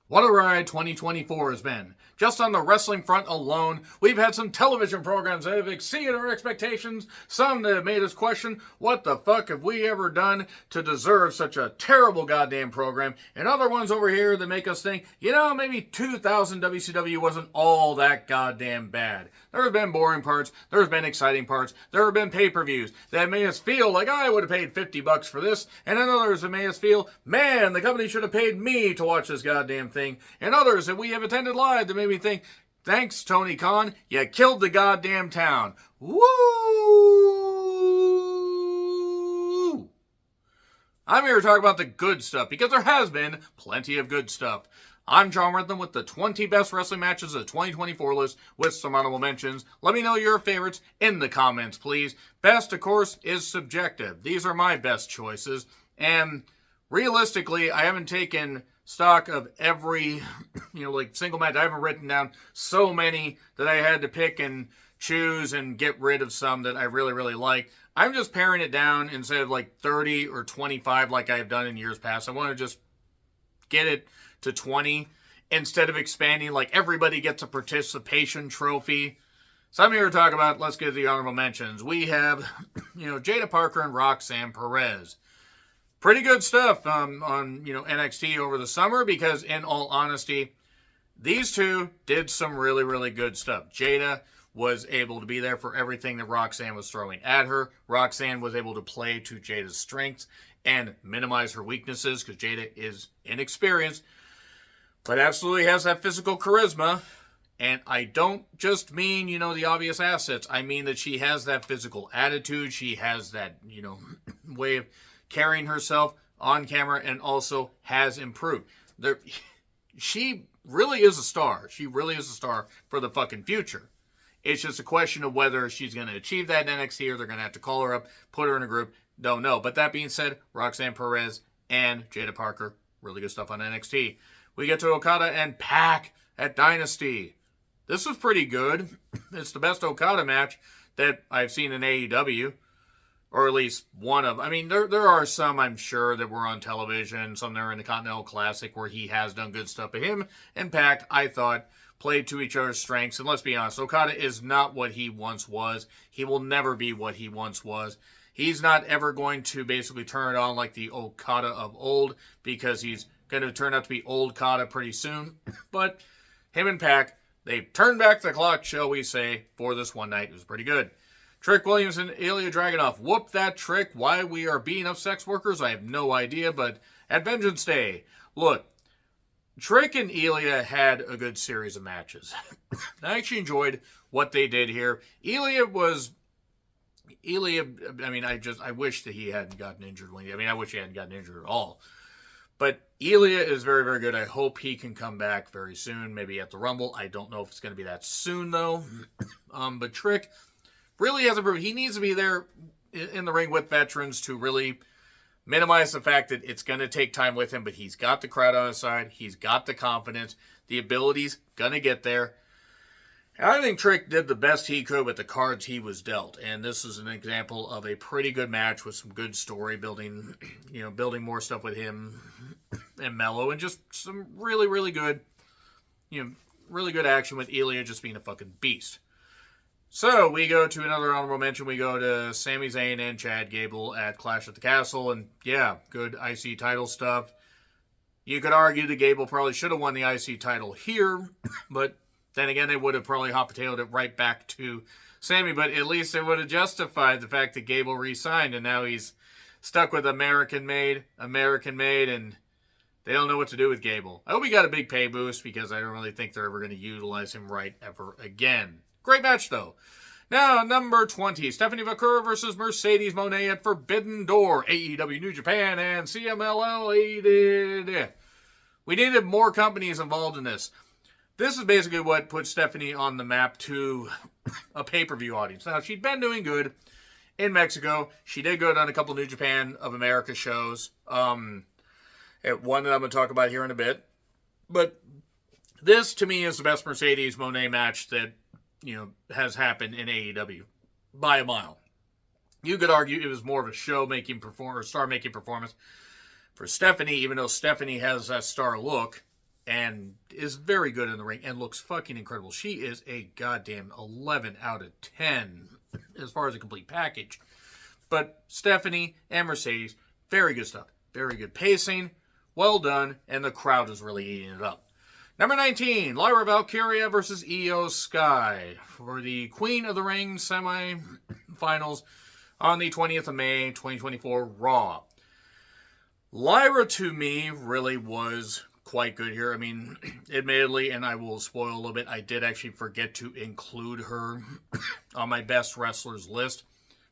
What a ride 2024 has been. Just on the wrestling front alone, we've had some television programs that have exceeded our expectations, some that have made us question, what the fuck have we ever done to deserve such a terrible goddamn program, and other ones over here that make us think, maybe 2000 WCW wasn't all that goddamn bad. There have been boring parts, there have been exciting parts, there have been pay-per-views that made us feel like I would have paid $50 for this, and then others that made us feel, man, the company should have paid me to watch this goddamn thing, and others that we have attended live that made me think, thanks, Tony Khan, you killed the goddamn town. Woo! I'm here to talk about the good stuff, because there has been plenty of good stuff. I'm John Rentham with the 20 best wrestling matches of the 2024 list with some honorable mentions. Let me know your favorites in the comments, please. Best, of course, is subjective. These are my best choices. And realistically, I haven't taken stock of every, single match. I haven't written down so many that I had to pick and choose and get rid of some that I really, really like. I'm just paring it down instead of 30 or 25 like I've done in years past. I want to just get it to 20 instead of expanding like everybody gets a participation trophy. So I'm here to talk about, let's get to the honorable mentions. We have, Jada Parker and Roxanne Perez. Pretty good stuff on NXT over the summer because, in all honesty, these two did some really, really good stuff. Jada was able to be there for everything that Roxanne was throwing at her. Roxanne was able to play to Jada's strengths and minimize her weaknesses because Jada is inexperienced, but absolutely has that physical charisma. And I don't just mean, the obvious assets. I mean that she has that physical attitude. She has that, way of carrying herself on camera and also has improved. She really is a star. She really is a star for the fucking future. It's just a question of whether she's going to achieve that in NXT or they're going to have to call her up, put her in a group. Don't know. But that being said, Roxanne Perez and Jada Parker, really good stuff on NXT. We get to Okada and Pac at Dynasty. This was pretty good. It's the best Okada match that I've seen in AEW. Or at least one of. I mean, there are some, I'm sure, that were on television. Some that are in the Continental Classic where he has done good stuff. But him and Pac, I thought, played to each other's strengths. And let's be honest, Okada is not what he once was. He will never be what he once was. He's not ever going to basically turn it on like the Okada of old because he's going to turn out to be old Okada pretty soon. But him and Pac, they turned back the clock, shall we say, for this one night. It was pretty good. Trick Williams and Ilya Dragunov. Whoop that trick. Why we are beating up sex workers, I have no idea. But at Vengeance Day, look, Trick and Ilya had a good series of matches. I actually enjoyed what they did here. Ilya, I wish that he hadn't gotten injured. I wish he hadn't gotten injured at all. But Ilya is very, very good. I hope he can come back very soon, maybe at the Rumble. I don't know if it's going to be that soon, though. But Trick really hasn't proved. He needs to be there in the ring with veterans to really minimize the fact that it's going to take time with him, but he's got the crowd on his side. He's got the confidence. The ability's going to get there. And I think Trick did the best he could with the cards he was dealt. And this is an example of a pretty good match with some good story building, building more stuff with him and Mello, and just some really, really good, really good action with Ilya just being a fucking beast. So, we go to another honorable mention. We go to Sami Zayn and Chad Gable at Clash at the Castle. And, yeah, good IC title stuff. You could argue that Gable probably should have won the IC title here. But, then again, they would have probably hot-potatoed it right back to Sami. But at least it would have justified the fact that Gable re-signed. And now he's stuck with American-made. And they don't know what to do with Gable. I hope he got a big pay boost because I don't really think they're ever going to utilize him right ever again. Great match, though. Now, number 20, Stephanie Vaquer versus Mercedes Moné at Forbidden Door. AEW New Japan and CMLL. We needed more companies involved in this. This is basically what put Stephanie on the map to a pay-per-view audience. Now, she'd been doing good in Mexico. She did good on a couple New Japan of America shows. One that I'm going to talk about here in a bit. But this, to me, is the best Mercedes Moné match that has happened in AEW by a mile. You could argue it was more of a show-making star-making performance for Stephanie, even though Stephanie has that star look. and is very good in the ring and looks fucking incredible. She is a goddamn 11 out of 10 as far as a complete package. But Stephanie and Mercedes, very good stuff. Very good pacing, well done, and the crowd is really eating it up. Number 19, Lyra Valkyria versus Io Sky for the Queen of the Ring semi-finals on the 20th of May, 2024 Raw. Lyra, to me, really was quite good here. I mean, admittedly, and I will spoil a little bit, I did actually forget to include her on my best wrestlers list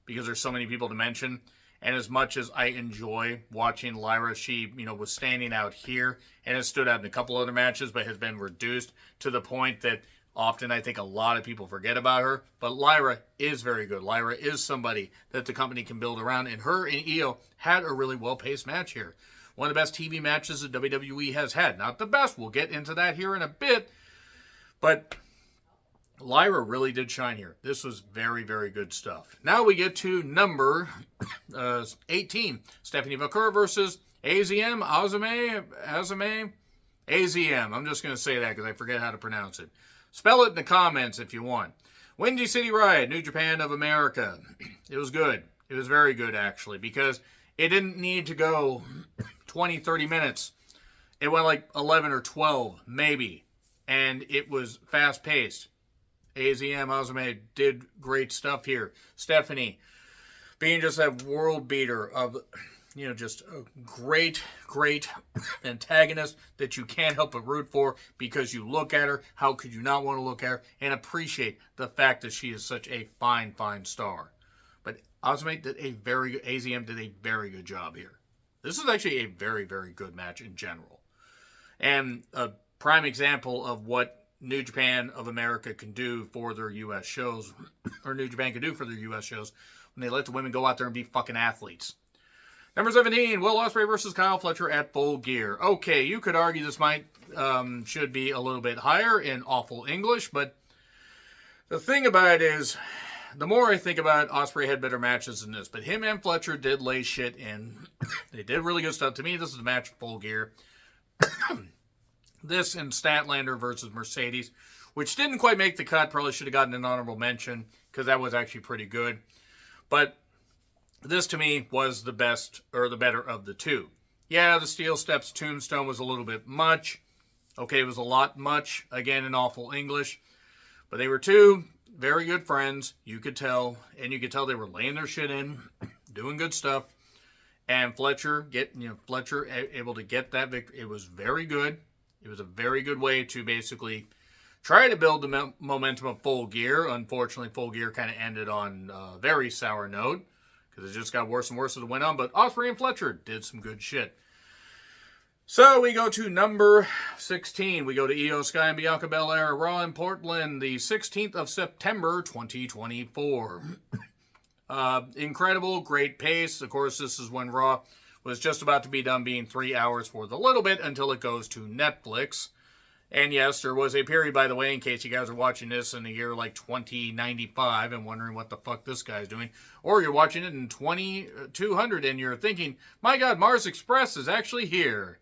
because there's so many people to mention. And as much as I enjoy watching Lyra, she, was standing out here and has stood out in a couple other matches, but has been reduced to the point that often I think a lot of people forget about her. But Lyra is very good. Lyra is somebody that the company can build around. And her and Io had a really well-paced match here. One of the best TV matches that WWE has had. Not the best. We'll get into that here in a bit. But Lyra really did shine here. This was very, very good stuff. Now we get to number 18. Stephanie Valkyria versus AZM. AZM. I'm just going to say that because I forget how to pronounce it. Spell it in the comments if you want. Windy City Riot, New Japan of America. It was good. It was very good, actually, because it didn't need to go 20, 30 minutes. It went like 11 or 12, maybe. And it was fast-paced. AZM did great stuff here. Stephanie, being just that world beater of, just a great, great antagonist that you can't help but root for because you look at her. How could you not want to look at her and appreciate the fact that she is such a fine, fine star? But AZM did a very good job here. This is actually a very, very good match in general. And a prime example of what New Japan of America can do for their U.S. shows, or New Japan can do for their U.S. shows, when they let the women go out there and be fucking athletes. Number 17, Will Ospreay versus Kyle Fletcher at Full Gear. Okay, you could argue this should be a little bit higher in awful English, but the thing about it is, the more I think about it, Ospreay had better matches than this, but him and Fletcher did lay shit in. They did really good stuff. To me, this is a match Full Gear. This and Statlander versus Mercedes, which didn't quite make the cut. Probably should have gotten an honorable mention because that was actually pretty good. But this, to me, was the best or the better of the two. Yeah, the Steel Steps Tombstone was a little bit much. Okay, it was a lot much, again, in awful English. But they were two very good friends, you could tell. And you could tell they were laying their shit in, doing good stuff. And Fletcher, able to get that victory. It was very good. It was a very good way to basically try to build the momentum of Full Gear. Unfortunately, Full Gear kind of ended on a very sour note because it just got worse and worse as it went on. But Ospreay and Fletcher did some good shit. So we go to number 16. We go to Io Sky and Bianca Belair, Raw in Portland, the 16th of September, 2024. Incredible, great pace. Of course, this is when Raw was just about to be done being 3 hours for the little bit until it goes to Netflix. And yes, there was a period, by the way, in case you guys are watching this in the year like 2095 and wondering what the fuck this guy's doing. Or you're watching it in 2200 and you're thinking, my God, Mars Express is actually here.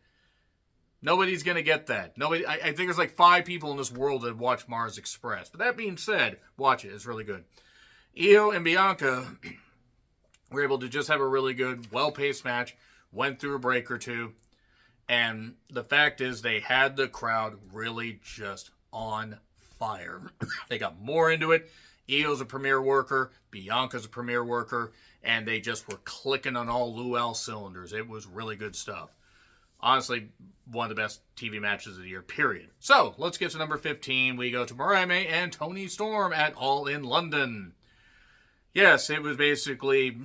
Nobody's going to get that. I think there's like 5 people in this world that watch Mars Express. But that being said, watch it. It's really good. Io and Bianca were able to just have a really good, well-paced match. Went through a break or two. And the fact is they had the crowd really just on fire. They got more into it. Io's a premier worker. Bianca's a premier worker. And they just were clicking on all luau cylinders. It was really good stuff. Honestly, one of the best TV matches of the year, period. So, let's get to number 15. We go to Mariah May and Toni Storm at All in London. Yes, it was basically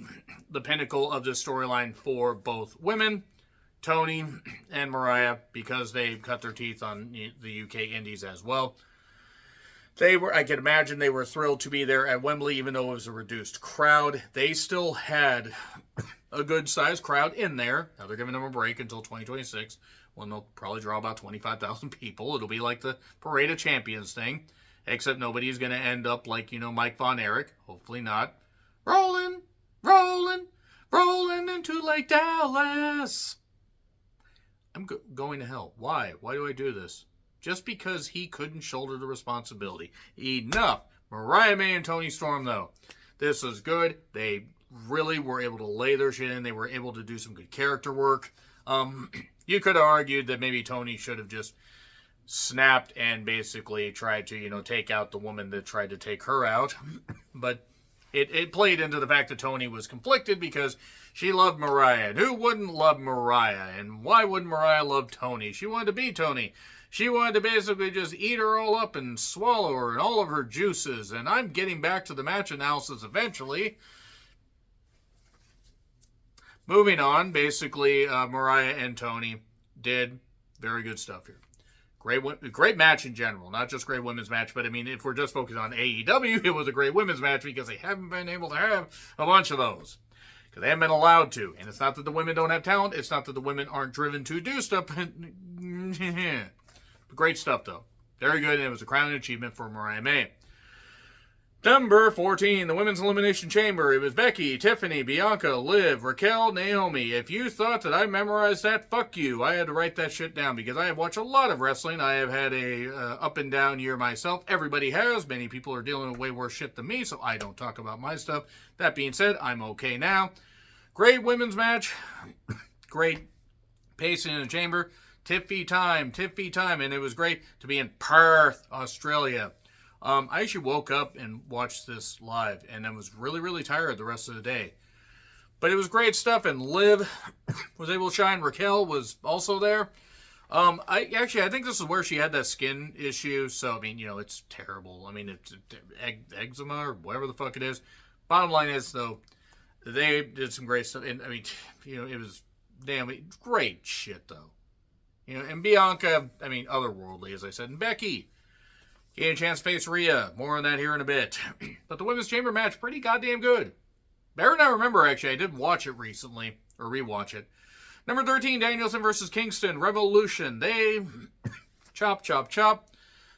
the pinnacle of the storyline for both women, Toni and Mariah, because they cut their teeth on the UK Indies as well. I can imagine they were thrilled to be there at Wembley, even though it was a reduced crowd. They still had a good-sized crowd in there. Now they're giving them a break until 2026, when they'll probably draw about 25,000 people. It'll be like the Parade of Champions thing, except nobody's going to end up like, Mike Von Erich. Hopefully not. Rolling, rolling, rolling into Lake Dallas. I'm going to hell. Why? Why do I do this? Just because he couldn't shoulder the responsibility. Enough. Mariah May and Toni Storm, though. This was good. They really were able to lay their shit in. They were able to do some good character work. You could have argued that maybe Toni should have just snapped and basically tried to, take out the woman that tried to take her out. But it played into the fact that Toni was conflicted because she loved Mariah. And who wouldn't love Mariah? And why wouldn't Mariah love Toni? She wanted to be Toni. She wanted to basically just eat her all up and swallow her and all of her juices. And I'm getting back to the match analysis eventually. Moving on, basically, Mariah and Toni did very good stuff here. Great match in general, not just great women's match, but I mean, if we're just focused on AEW, it was a great women's match because they haven't been able to have a bunch of those. Because they haven't been allowed to. And it's not that the women don't have talent, it's not that the women aren't driven to do stuff. Great stuff, though. Very good, and it was a crowning achievement for Mariah May. Number 14, the Women's Elimination Chamber. It was Becky, Tiffany, Bianca, Liv, Raquel, Naomi. If you thought that I memorized that, fuck you. I had to write that shit down because I have watched a lot of wrestling. I have had a up and down year myself. Everybody has. Many people are dealing with way worse shit than me, so I don't talk about my stuff. That being said, I'm okay now. Great women's match. Great pacing in the chamber. Tiffy time. And it was great to be in Perth, Australia. I actually woke up and watched this live, and I was really, really tired the rest of the day. But it was great stuff, and Liv was able to shine. Raquel was also there. I think this is where she had that skin issue, so, I mean, it's terrible. I mean, it's eczema or whatever the fuck it is. Bottom line is, though, they did some great stuff, and, I mean, it was great shit, though. And Bianca, I mean, otherworldly, as I said, and Becky. He had a chance to face Rhea. More on that here in a bit. But the Women's Chamber match, pretty goddamn good. Better than I remember, actually. I did watch it recently. Or rewatch it. Number 13, Danielson versus Kingston. Revolution. They chop.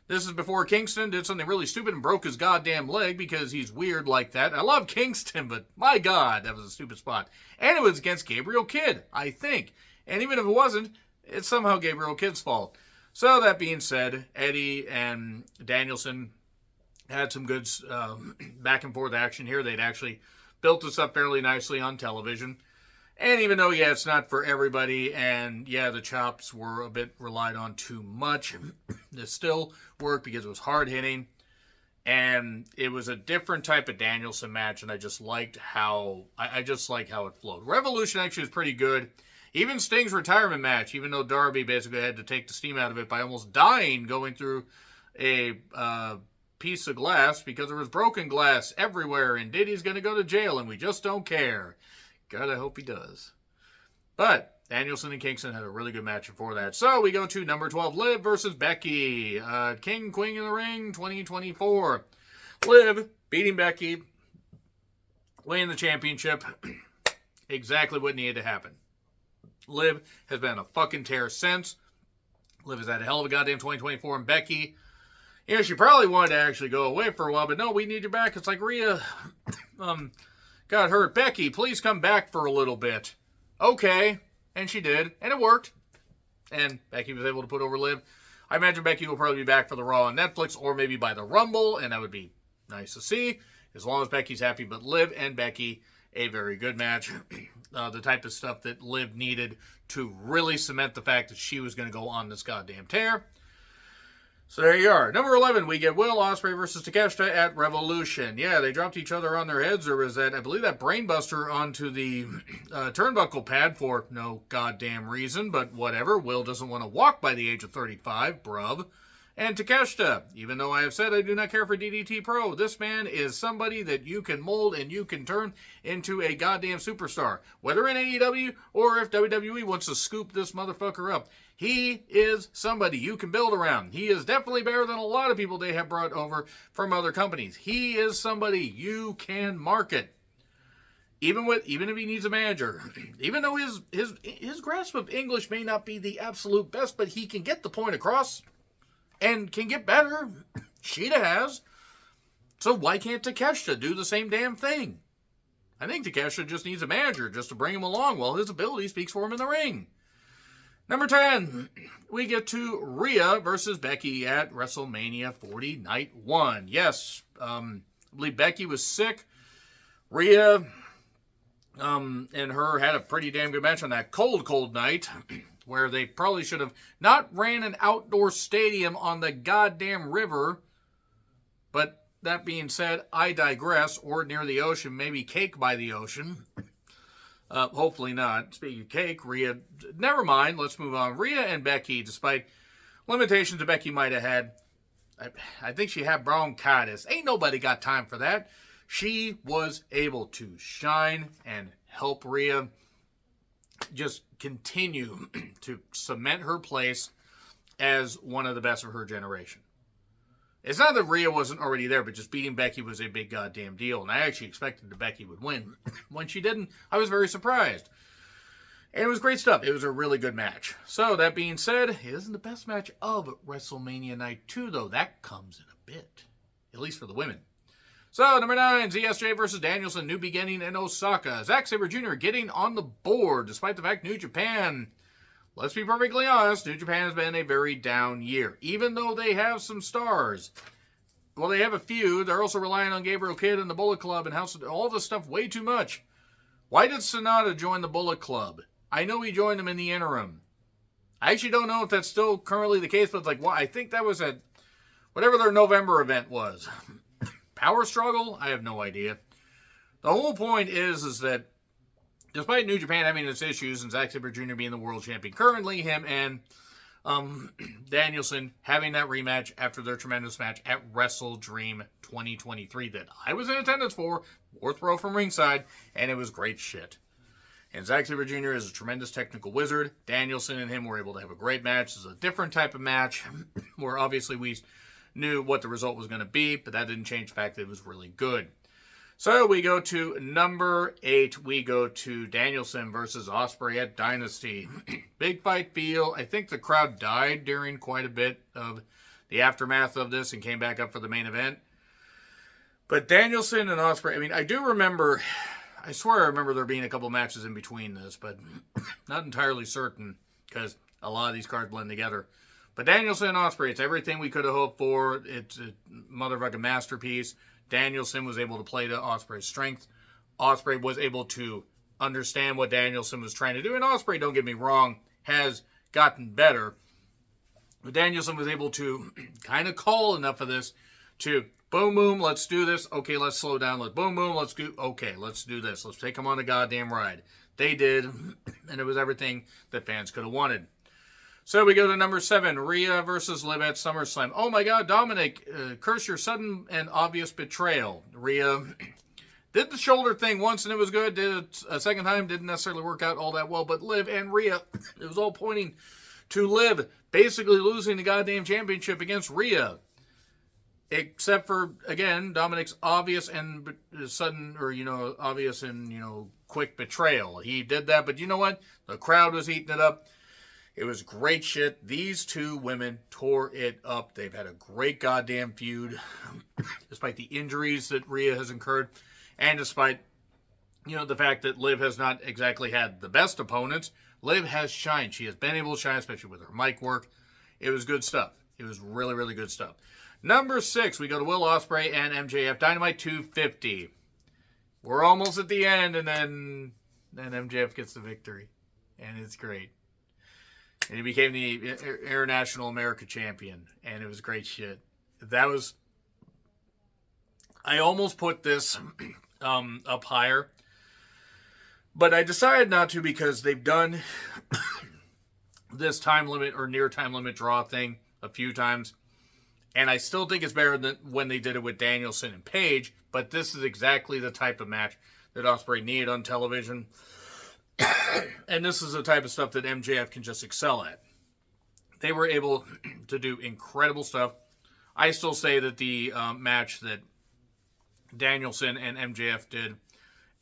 This is before Kingston did something really stupid and broke his goddamn leg because he's weird like that. I love Kingston, but my God, that was a stupid spot. And it was against Gabriel Kidd, I think. And even if it wasn't, it's somehow Gabriel Kidd's fault. So that being said, Eddie and Danielson had some good back and forth action here. They'd actually built this up fairly nicely on television. And even though, it's not for everybody, and the chops were a bit relied on too much, it still worked because it was hard-hitting. And it was a different type of Danielson match, and I just liked how it flowed. Revolution actually was pretty good. Even Sting's retirement match, even though Darby basically had to take the steam out of it by almost dying going through a piece of glass because there was broken glass everywhere and Diddy's going to go to jail and we just don't care. God, I hope he does. But Danielson and Kingston had a really good match before that. So we go to number 12, Liv versus Becky. King, Queen in the Ring 2024. Liv beating Becky, winning the championship. Exactly what needed to happen. Liv has been a fucking tear since. Liv has had a hell of a goddamn 2024, and Becky, she probably wanted to actually go away for a while, but no, we need you back. It's like Rhea got hurt. Becky, please come back for a little bit. Okay, and she did, and it worked. And Becky was able to put over Liv. I imagine Becky will probably be back for the Raw on Netflix, or maybe by the Rumble, and that would be nice to see, as long as Becky's happy. But Liv and Becky, a very good match. The type of stuff that Liv needed to really cement the fact that she was going to go on this goddamn tear. So there you are. Number 11, we get Will Ospreay versus Takeshita at Revolution. Yeah, they dropped each other on their heads. There was that, I believe, that brainbuster onto the turnbuckle pad for no goddamn reason, but whatever. Will doesn't want to walk by the age of 35, bruv. And Takeshita, even though I have said I do not care for DDT Pro, this man is somebody that you can mold and you can turn into a goddamn superstar. Whether in AEW or if WWE wants to scoop this motherfucker up. He is somebody you can build around. He is definitely better than a lot of people they have brought over from other companies. He is somebody you can market. Even if he needs a manager. Even though his grasp of English may not be the absolute best, but he can get the point across. And can get better. Sheeta has. So why can't Takeshita do the same damn thing? I think Takeshita just needs a manager just to bring him along while his ability speaks for him in the ring. Number 10, we get to Rhea versus Becky at WrestleMania 40 Night 1. Yes, I believe Becky was sick. Rhea and her had a pretty damn good match on that cold night where they probably should have not ran an outdoor stadium on the goddamn river. But that being said, I digress. Or near the ocean, maybe cake by the ocean. Hopefully not. Speaking of cake, Rhea, never mind. Let's move on. Rhea and Becky, despite limitations that Becky might have had, I think she had bronchitis. Ain't nobody got time for that. She was able to shine and help Rhea just continue to cement her place as one of the best of her generation. It's not that Rhea wasn't already there, but just beating Becky was a big goddamn deal. And I actually expected that Becky would win. When she didn't, I was very surprised. And it was great stuff. It was a really good match. So, that being said, it isn't the best match of WrestleMania Night 2, though. That comes in a bit. At least for the women. So, number 9, ZSJ versus Danielson, New Beginning in Osaka. Zack Sabre Jr. getting on the board, despite the fact New Japan, let's be perfectly honest, New Japan has been a very down year. Even though they have some stars. Well, they have a few. They're also relying on Gabriel Kidd and the Bullet Club and all this stuff way too much. Why did Sonata join the Bullet Club? I know he joined them in the interim. I actually don't know if that's still currently the case, but it's like, well, I think that was at whatever their November event was. Power struggle? I have no idea. The whole point is that despite New Japan having its issues and Zack Sabre Jr. being the world champion currently, him and Danielson having that rematch after their tremendous match at Wrestle Dream 2023 that I was in attendance for, fourth row from ringside, and it was great shit. And Zack Sabre Jr. is a tremendous technical wizard. Danielson and him were able to have a great match. It's a different type of match where obviously we knew what the result was going to be, but that didn't change the fact that it was really good. So we go to number 8. We go to Danielson versus Ospreay at Dynasty. Big fight feel. I think the crowd died during quite a bit of the aftermath of this and came back up for the main event. But Danielson and Ospreay, I mean, I do remember, I swear I remember there being a couple matches in between this, but not entirely certain because a lot of these cards blend together. But Danielson and Ospreay, it's everything we could have hoped for. It's a motherfucking masterpiece. Danielson was able to play to Ospreay's strength. Ospreay was able to understand what Danielson was trying to do. And Ospreay, don't get me wrong, has gotten better. But Danielson was able to kind of call enough of this to boom, boom, let's do this. Okay, let's slow down. Boom, boom, let's do. Okay, let's do this. Let's take them on a goddamn ride. They did, and it was everything that fans could have wanted. So we go to number 7, Rhea versus Liv at SummerSlam. Oh my God, Dominic, curse your sudden and obvious betrayal. Rhea did the shoulder thing once and it was good. Did it a second time, didn't necessarily work out all that well. But Liv and Rhea, it was all pointing to Liv basically losing the goddamn championship against Rhea. Except for, again, Dominic's obvious and sudden, or, obvious and, quick betrayal. He did that, but you know what? The crowd was eating it up. It was great shit. These two women tore it up. They've had a great goddamn feud, despite the injuries that Rhea has incurred, and despite, the fact that Liv has not exactly had the best opponents. Liv has shined. She has been able to shine, especially with her mic work. It was good stuff. It was really, really good stuff. Number 6, we go to Will Ospreay and MJF, Dynamite 250. We're almost at the end, and then MJF gets the victory, and it's great. And he became the International America Champion. And it was great shit. I almost put this up higher. But I decided not to because they've done this time limit or near time limit draw thing a few times. And I still think it's better than when they did it with Danielson and Page. But this is exactly the type of match that Ospreay needed on television. And this is the type of stuff that MJF can just excel at. They were able to do incredible stuff. I still say that the match that Danielson and MJF did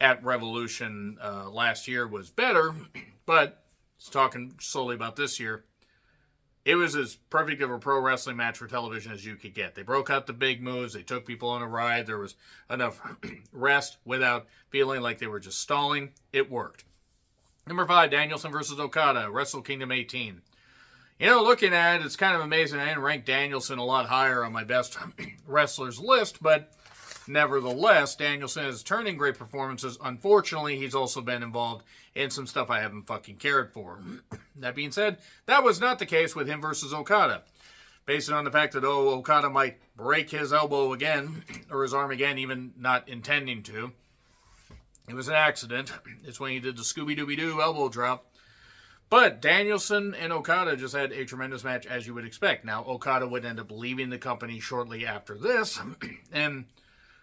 at Revolution last year was better, but talking solely about this year, it was as perfect of a pro wrestling match for television as you could get. They broke out the big moves. They took people on a ride. There was enough rest without feeling like they were just stalling. It worked. Number 5, Danielson versus Okada, Wrestle Kingdom 18. You know, looking at it, it's kind of amazing. I didn't rank Danielson a lot higher on my best wrestlers list, but nevertheless, Danielson is turning great performances. Unfortunately, he's also been involved in some stuff I haven't fucking cared for. That being said, that was not the case with him versus Okada. Based on the fact that, Okada might break his elbow again, or his arm again, even not intending to. It was an accident. It's when he did the Scooby-Dooby-Doo elbow drop. But Danielson and Okada just had a tremendous match, as you would expect. Now, Okada would end up leaving the company shortly after this, and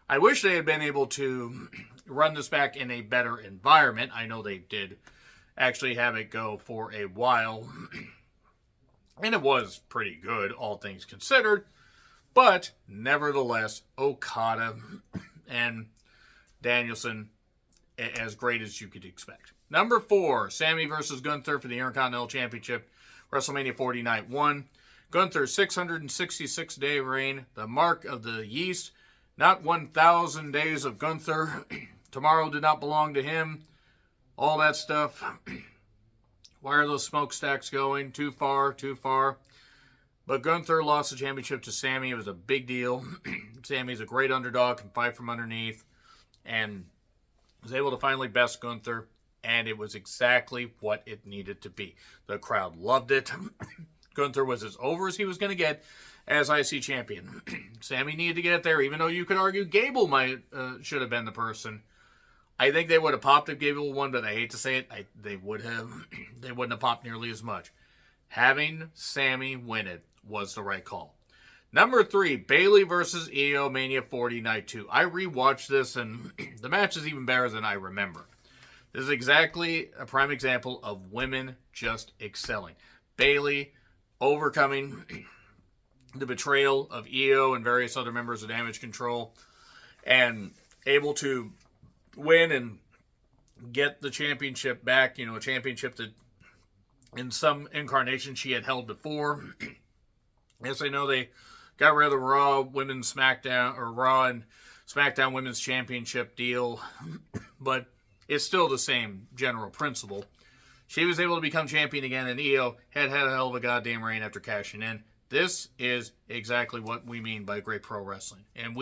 I wish they had been able to run this back in a better environment. I know they did actually have it go for a while, and it was pretty good, all things considered. But, nevertheless, Okada and Danielson, as great as you could expect. Number 4, Sammy versus Gunther for the Intercontinental Championship, WrestleMania 40 Night 1. Gunther's 666-day reign, the mark of the Yeast, not 1,000 days of Gunther. Tomorrow did not belong to him. All that stuff. Why are those smokestacks going? Too far, too far. But Gunther lost the championship to Sammy. It was a big deal. Sammy's a great underdog, can fight from underneath, and was able to finally best Gunther. And it was exactly what it needed to be. The crowd loved it. Gunther was as over as he was going to get as IC champion. Sammy needed to get there, even though you could argue Gable should have been the person. I think they would have popped if Gable won, but I hate to say it, they wouldn't have popped nearly as much. Having Sammy win it was the right call. Number 3, Bayley versus Io, Mania 40 Night 2. I rewatched this, and the match is even better than I remember. This is exactly a prime example of women just excelling. Bayley overcoming the betrayal of Io and various other members of Damage Control, and able to win and get the championship back. You know, a championship that in some incarnation she had held before. Yes, I know they got rid of the Raw Women's SmackDown, or Raw and SmackDown Women's Championship deal, but it's still the same general principle. She was able to become champion again, and Io had a hell of a goddamn reign after cashing in. This is exactly what we mean by great pro wrestling. And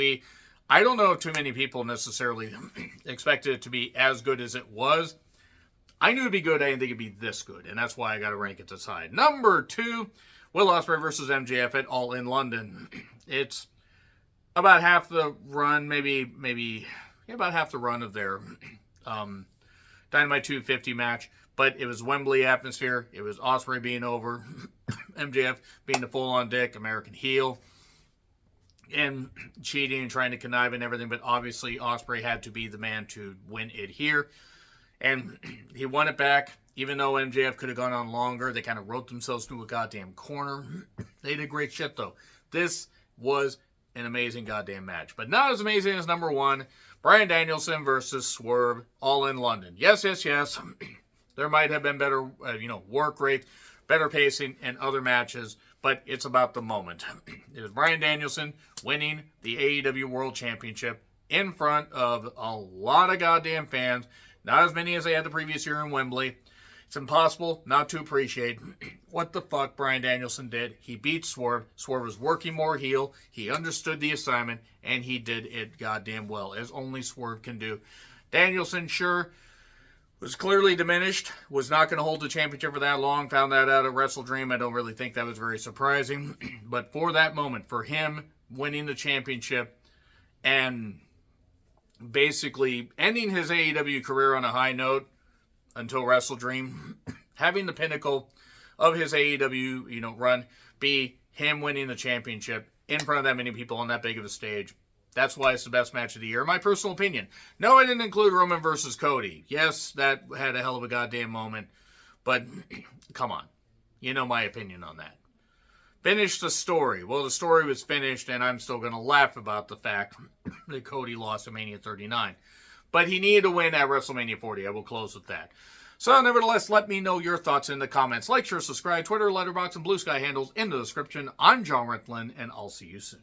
I don't know if too many people necessarily expected it to be as good as it was. I knew it'd be good. I didn't think it'd be this good, and that's why I got to rank it this high. Number 2, Will Ospreay versus MJF at All in London. It's about half the run, maybe about half the run of their Dynamite 250 match, but it was Wembley atmosphere. It was Ospreay being over, MJF being the full-on dick, American heel, and cheating and trying to connive and everything, but obviously Ospreay had to be the man to win it here, and he won it back. Even though MJF could have gone on longer, they kind of wrote themselves into a goddamn corner. They did great shit, though. This was an amazing goddamn match, but not as amazing as number 1, Bryan Danielson versus Swerve, All in London. Yes. There might have been better, work rate, better pacing, and other matches, but it's about the moment. It was Bryan Danielson winning the AEW World Championship in front of a lot of goddamn fans, not as many as they had the previous year in Wembley. It's impossible not to appreciate what the fuck Bryan Danielson did. He beat Swerve. Swerve was working more heel. He understood the assignment, and he did it goddamn well, as only Swerve can do. Danielson, sure, was clearly diminished, was not going to hold the championship for that long, found that out at Wrestle Dream. I don't really think that was very surprising. But for that moment, for him winning the championship and basically ending his AEW career on a high note, until Wrestle Dream, having the pinnacle of his AEW, run be him winning the championship in front of that many people on that big of a stage. That's why it's the best match of the year, in my personal opinion. No, I didn't include Roman versus Cody. Yes, that had a hell of a goddamn moment, but come on. You know my opinion on that. Finish the story. Well, the story was finished, and I'm still going to laugh about the fact that Cody lost at Mania 39. But he needed to win at WrestleMania 40. I will close with that. So, nevertheless, let me know your thoughts in the comments. Like, share, subscribe, Twitter, Letterboxd, and Blue Sky handles in the description. I'm John Rentlin, and I'll see you soon.